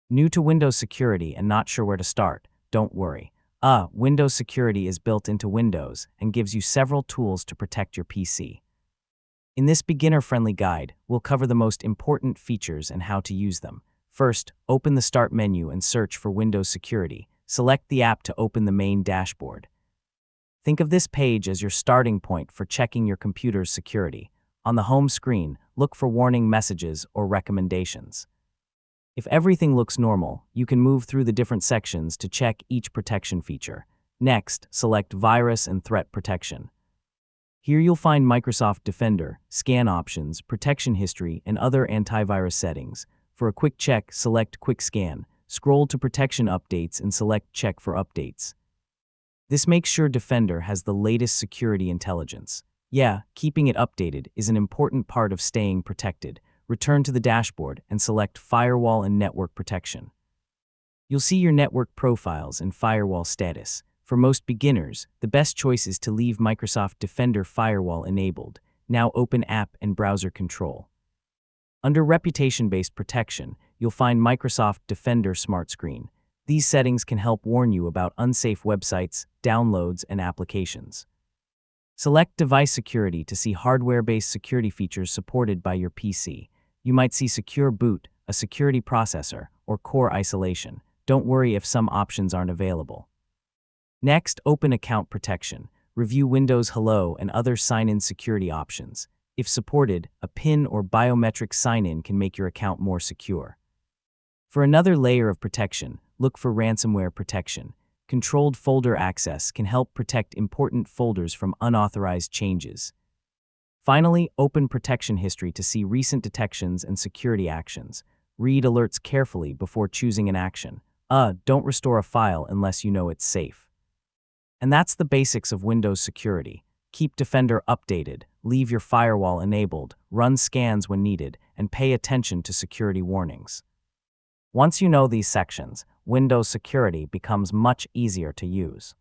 New to Windows security and not sure where to start? Don't worry. Windows security is built into Windows and gives you several tools to protect your PC. In this beginner-friendly guide, we'll cover the most important features and how to use them. First, open the Start menu and search for Windows Security. Select the app to open the main dashboard. Think of this page as your starting point for checking your computer's security. On the home screen, look for warning messages or recommendations. If everything looks normal, you can move through the different sections to check each protection feature. Next, select Virus and Threat Protection. Here you'll find Microsoft Defender, scan options, protection history, and other antivirus settings. For a quick check, select Quick Scan. Scroll to Protection Updates and select Check for Updates. This makes sure Defender has the latest security intelligence. Yeah, keeping it updated is an important part of staying protected. Return to the dashboard and select Firewall and Network Protection. You'll see your network profiles and firewall status. For most beginners, the best choice is to leave Microsoft Defender Firewall enabled. Now open App and Browser Control. Under Reputation-Based Protection, you'll find Microsoft Defender Smart Screen. These settings can help warn you about unsafe websites, downloads, and applications. Select Device Security to see hardware-based security features supported by your PC. You might see Secure Boot, a security processor, or Core Isolation. Don't worry if some options aren't available. Next, open Account Protection. Review Windows Hello and other sign-in security options. If supported, a PIN or biometric sign-in can make your account more secure. For another layer of protection, look for Ransomware Protection. Controlled folder access can help protect important folders from unauthorized changes. Finally, open Protection History to see recent detections and security actions. Read alerts carefully before choosing an action. Don't restore a file unless you know it's safe. And that's the basics of Windows security. Keep Defender updated, leave your firewall enabled, run scans when needed, and pay attention to security warnings. Once you know these sections, Windows security becomes much easier to use.